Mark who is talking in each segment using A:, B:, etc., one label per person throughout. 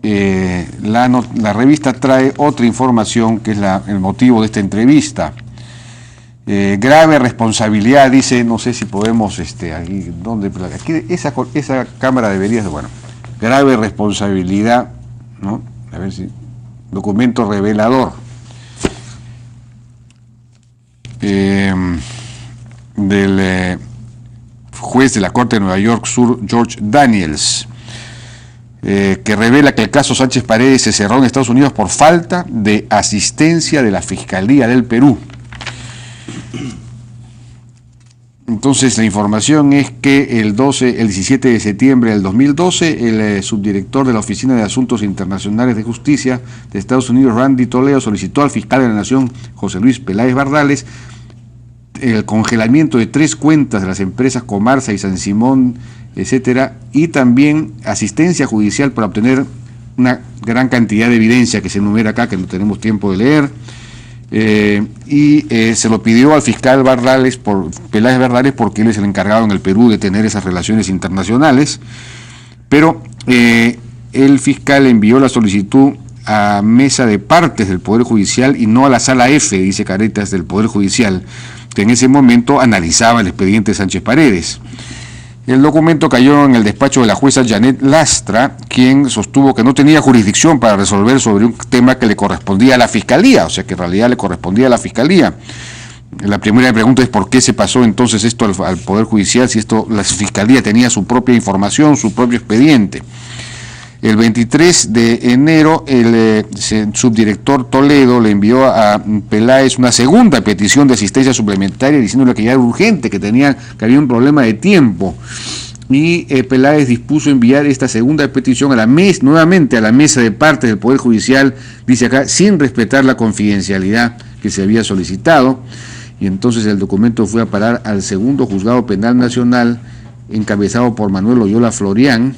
A: la revista trae otra información que es el motivo de esta entrevista. Grave responsabilidad, dice, no sé si podemos, aquí, esa cámara debería, bueno, grave responsabilidad, ¿no? A ver si, documento revelador del juez de la Corte de Nueva York Sur, George Daniels, que revela que el caso Sánchez Paredes se cerró en Estados Unidos por falta de asistencia de la Fiscalía del Perú. Entonces la información es que el 17 de septiembre del 2012, el subdirector de la Oficina de Asuntos Internacionales de Justicia de Estados Unidos, Randy Toledo, solicitó al fiscal de la Nación, José Luis Peláez Bardales, el congelamiento de 3 cuentas de las empresas Comarsa y San Simón, etcétera, y también asistencia judicial para obtener una gran cantidad de evidencia que se enumera acá, que no tenemos tiempo de leer. Se lo pidió al fiscal Peláez Bardales porque él es el encargado en el Perú de tener esas relaciones internacionales, pero el fiscal envió la solicitud a mesa de partes del Poder Judicial y no a la sala F, dice Caretas, del Poder Judicial, que en ese momento analizaba el expediente de Sánchez Paredes. El documento cayó en el despacho de la jueza Janet Lastra, quien sostuvo que no tenía jurisdicción para resolver sobre un tema que le correspondía a la Fiscalía, o sea que en realidad le correspondía a la Fiscalía. La primera pregunta es por qué se pasó entonces esto al Poder Judicial, si la Fiscalía tenía su propia información, su propio expediente. El 23 de enero, el subdirector Toledo le envió a Peláez una segunda petición de asistencia suplementaria diciéndole que ya era urgente, que había un problema de tiempo. Y Peláez dispuso enviar esta segunda petición nuevamente a la mesa de partes del Poder Judicial, dice acá, sin respetar la confidencialidad que se había solicitado. Y entonces el documento fue a parar al segundo Juzgado Penal Nacional, encabezado por Manuel Loyola Florián.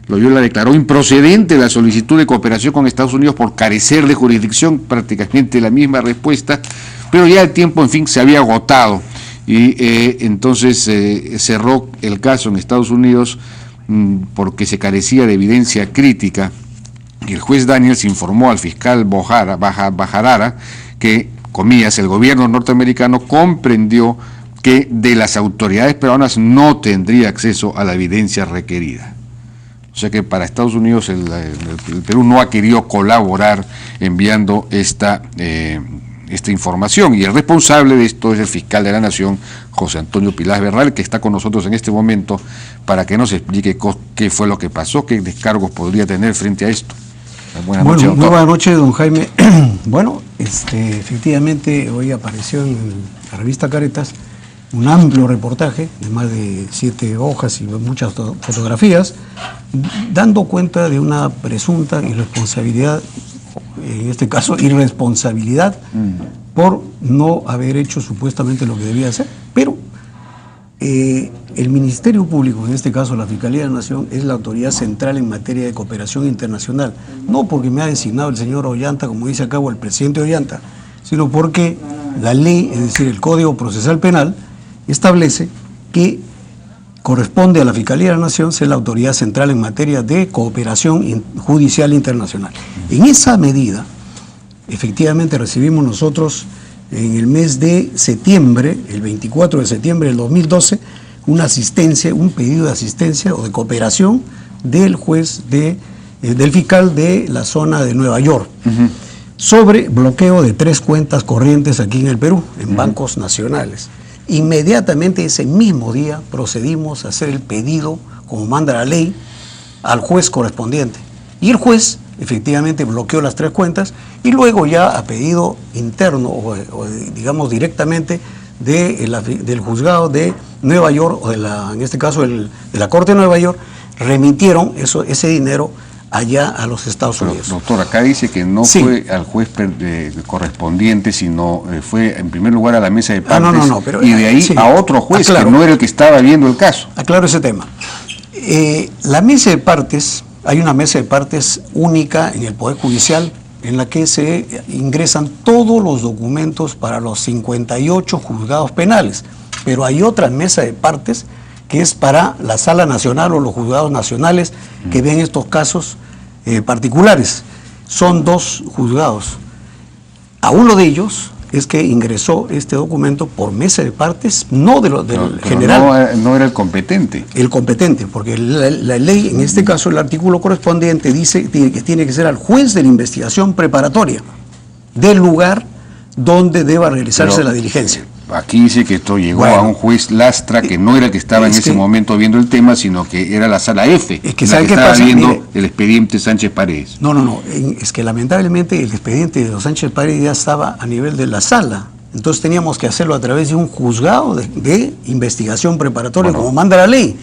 A: Loyola declaró improcedente la solicitud de cooperación con Estados Unidos por carecer de jurisdicción, prácticamente la misma respuesta, pero ya el tiempo, en fin, se había agotado y entonces cerró el caso en Estados Unidos porque se carecía de evidencia crítica. Y el juez Daniels informó al fiscal Bajarara que, comillas, el gobierno norteamericano comprendió que de las autoridades peruanas no tendría acceso a la evidencia requerida. O sea que para Estados Unidos el Perú no ha querido colaborar enviando esta información, y el responsable de esto es el fiscal de la Nación, José Antonio Peláez Bardales, que está con nosotros en este momento para que nos explique qué fue lo que pasó, qué descargos podría tener frente a esto. Buenas noches, doctor.
B: Muy buenas noches, don Jaime. Bueno, efectivamente hoy apareció en la revista Caretas un amplio reportaje de más de 7 hojas y muchas fotografías, dando cuenta de una presunta irresponsabilidad, en este caso irresponsabilidad, por no haber hecho supuestamente lo que debía hacer. Pero el Ministerio Público, en este caso la Fiscalía de la Nación, es la autoridad central en materia de cooperación internacional, no porque me ha designado el señor Ollanta, como dice acá, o el presidente Ollanta, sino porque la ley, es decir, el Código Procesal Penal, establece que corresponde a la Fiscalía de la Nación ser la autoridad central en materia de cooperación judicial internacional. En esa medida, efectivamente recibimos nosotros en el mes de septiembre, el 24 de septiembre del 2012, una asistencia, un pedido de asistencia o de cooperación del juez del fiscal de la zona de Nueva York, sobre bloqueo de 3 cuentas corrientes aquí en el Perú, en bancos nacionales. Inmediatamente ese mismo día procedimos a hacer el pedido, como manda la ley, al juez correspondiente. Y el juez efectivamente bloqueó las 3 cuentas y luego ya a pedido interno o digamos directamente del juzgado de Nueva York, o en este caso de la Corte de Nueva York, remitieron ese dinero allá a los Estados Unidos.
A: Doctor, acá dice que no fue al juez correspondiente, sino fue en primer lugar a la mesa de partes pero, y de ahí a otro juez que no era el que estaba viendo el caso.
B: Aclaro ese tema. La mesa de partes, hay una mesa de partes única en el Poder Judicial en la que se ingresan todos los documentos para los 58 juzgados penales, pero hay otra mesa de partes que es para la Sala Nacional o los juzgados nacionales que ven estos casos particulares. Son 2 juzgados. A uno de ellos es que ingresó este documento por mesa de partes, no del general.
A: No era el competente.
B: El competente, porque la ley, en este caso el artículo correspondiente, dice que tiene que ser al juez de la investigación preparatoria del lugar donde deba realizarse la diligencia.
A: Aquí dice que esto llegó a un juez Lastra, que no era el que estaba en ese momento viendo el tema, sino que era la sala F,
B: es que
A: la
B: que
A: estaba
B: pasa,
A: viendo
B: mire,
A: el expediente Sánchez Paredes.
B: No, es que lamentablemente el expediente de los Sánchez Paredes ya estaba a nivel de la sala, entonces teníamos que hacerlo a través de un juzgado de investigación preparatoria, como manda la ley.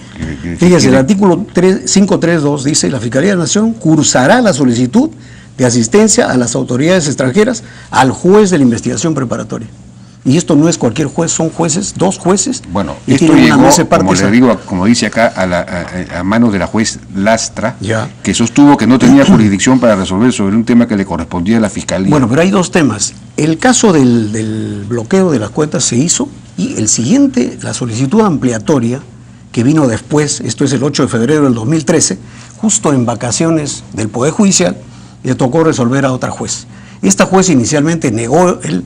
B: Fíjese, el artículo 532 dice: la Fiscalía de la Nación cursará la solicitud de asistencia a las autoridades extranjeras al juez de la investigación preparatoria. Y esto no es cualquier juez, son jueces, 2 jueces.
A: Bueno,
B: y
A: esto llegó,
B: como
A: le digo, como dice acá, a manos de la juez Lastra,
B: ya,
A: que sostuvo que no tenía jurisdicción para resolver sobre un tema que le correspondía a la Fiscalía.
B: Bueno, pero hay 2 temas. El caso del bloqueo de las cuentas se hizo, y el siguiente, la solicitud ampliatoria, que vino después, esto es el 8 de febrero del 2013, justo en vacaciones del Poder Judicial, le tocó resolver a otra juez. Esta juez inicialmente negó el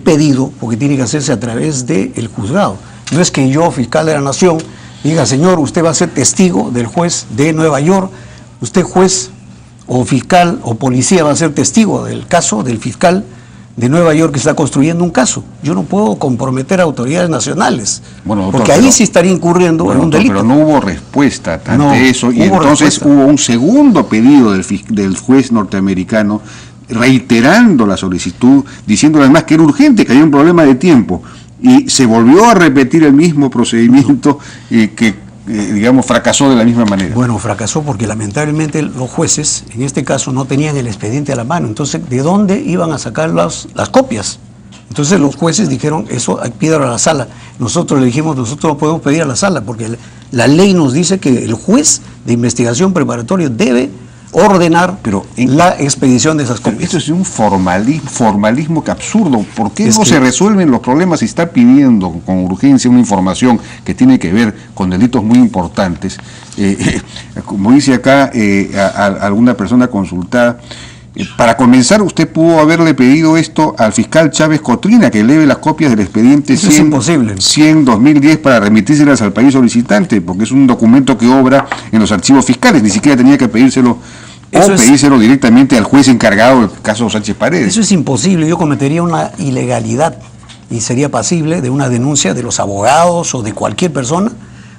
B: pedido, porque tiene que hacerse a través del juzgado. No es que yo, fiscal de la Nación, diga: señor, usted va a ser testigo del juez de Nueva York, usted juez o fiscal o policía va a ser testigo del caso del fiscal de Nueva York que está construyendo un caso. Yo no puedo comprometer a autoridades nacionales,
A: bueno, doctor,
B: porque ahí sí estaría incurriendo en un delito.
A: Pero no hubo respuesta ante eso, y entonces hubo un segundo pedido del juez norteamericano reiterando la solicitud, diciendo además que era urgente, que había un problema de tiempo, y se volvió a repetir el mismo procedimiento digamos, fracasó de la misma manera.
B: Bueno, fracasó porque lamentablemente los jueces, en este caso, no tenían el expediente a la mano. Entonces, ¿de dónde iban a sacar las copias? Entonces los jueces dijeron: eso, pídalo a la sala. Nosotros le dijimos: nosotros no podemos pedir a la sala, porque la ley nos dice que el juez de investigación preparatoria debe ordenar la expedición de esas copias.
A: Esto es un formalismo que absurdo. ¿Por qué no se resuelven los problemas si está pidiendo con urgencia una información que tiene que ver con delitos muy importantes? Como dice acá alguna persona consultada, para comenzar, usted pudo haberle pedido esto al fiscal Chávez Cotrina, que eleve las copias del expediente 100-2010 para remitírselas al país solicitante, porque es un documento que obra en los archivos fiscales, ni siquiera tenía que pedírselo pedírselo directamente al juez encargado del caso Sánchez Paredes.
B: Eso es imposible. Yo cometería una ilegalidad y sería pasible de una denuncia de los abogados o de cualquier persona,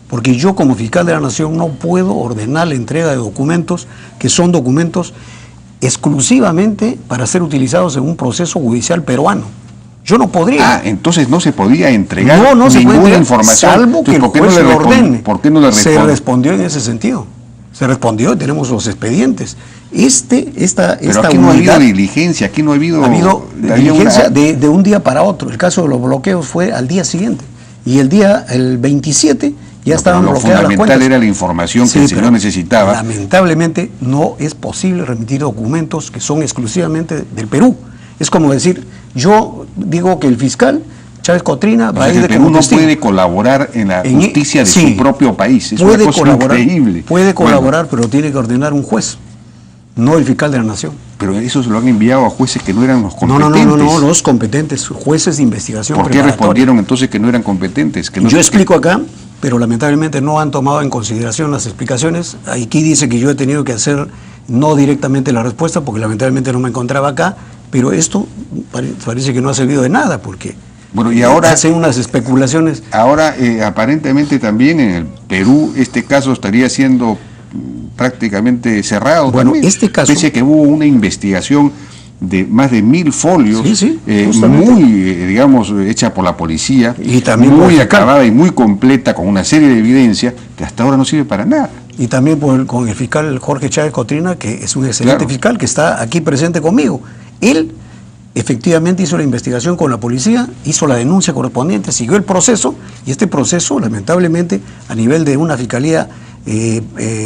B: porque yo, como fiscal de la Nación, no puedo ordenar la entrega de documentos que son documentos exclusivamente para ser utilizados en un proceso judicial peruano. Yo no podría.
A: Entonces no se podía entregar
B: ninguna
A: información.
B: Salvo que el juez lo ordene.
A: ¿Por qué no le responde?
B: Se respondió en ese sentido. Se respondió, tenemos los expedientes.
A: Pero aquí no ha habido diligencia, aquí no ha habido...
B: Ha habido diligencia de un día para otro. El caso de los bloqueos fue al día siguiente. Y el 27 ya estaban bloqueadas las cuentas.
A: Lo fundamental era la información que el señor necesitaba.
B: Lamentablemente no es posible remitir documentos que son exclusivamente del Perú. Es como decir, yo digo que el fiscal Chávez Cotrina va a ir de
A: Perú no puede colaborar en la justicia de su propio país. Es una cosa increíble.
B: Puede colaborar, pero tiene que ordenar un juez, no el fiscal de la Nación.
A: Pero eso se lo han enviado a jueces que no eran los competentes.
B: No, los competentes, jueces de investigación.
A: ¿Por qué respondieron entonces que no eran competentes?
B: Yo explico acá, pero lamentablemente no han tomado en consideración las explicaciones. Aquí dice que yo he tenido que hacer no directamente la respuesta, porque lamentablemente no me encontraba acá, pero esto parece que no ha servido de nada, porque
A: y ahora
B: hacen unas especulaciones.
A: Ahora, aparentemente también en el Perú este caso estaría siendo prácticamente cerrado.
B: Bueno,
A: también,
B: este caso...
A: Pese a que hubo una investigación de más de 1000 folios, muy, digamos, hecha por la policía,
B: y también
A: muy acabada y muy completa, con una serie de evidencia que hasta ahora no sirve para nada.
B: Y también con el fiscal Jorge Chávez Cotrina, que es un excelente fiscal, que está aquí presente conmigo. Él efectivamente hizo la investigación con la policía, hizo la denuncia correspondiente, siguió el proceso, y este proceso, lamentablemente, a nivel de una fiscalía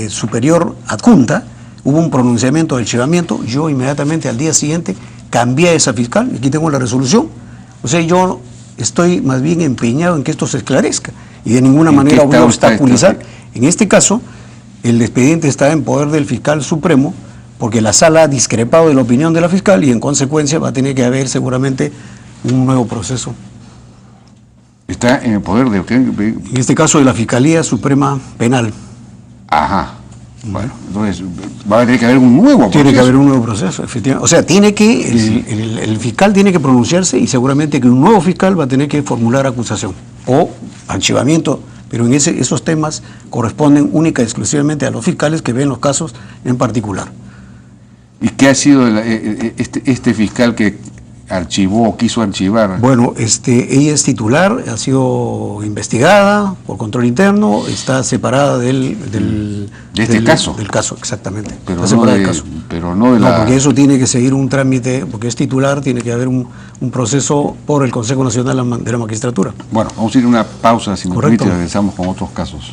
B: superior adjunta, hubo un pronunciamiento de archivamiento. Yo inmediatamente al día siguiente cambié a esa fiscal, aquí tengo la resolución. O sea, yo estoy más bien empeñado en que esto se esclarezca, y de ninguna manera voy a obstaculizar. En este caso, el expediente está en poder del fiscal supremo, porque la sala ha discrepado de la opinión de la fiscal y en consecuencia va a tener que haber seguramente un nuevo proceso.
A: ¿Está en el poder de qué?
B: En este caso de la Fiscalía Suprema Penal.
A: Ajá. Bueno, entonces va a tener que haber un nuevo proceso.
B: Tiene que haber un nuevo proceso, efectivamente. O sea, tiene que, el fiscal tiene que pronunciarse y seguramente que un nuevo fiscal va a tener que formular acusación o archivamiento, pero en esos temas corresponden única y exclusivamente a los fiscales que ven los casos en particular.
A: ¿Y qué ha sido este fiscal que archivó o quiso archivar?
B: Bueno, ella es titular, ha sido investigada por control interno, está separada del
A: caso.
B: Del caso, exactamente.
A: Pero
B: está separada del caso.
A: Pero no de la...
B: No, porque eso tiene que seguir un trámite, porque es titular, tiene que haber un proceso por el Consejo Nacional de la Magistratura.
A: Bueno, vamos a ir a una pausa, si nos
B: Correcto.
A: permite, regresamos con otros casos.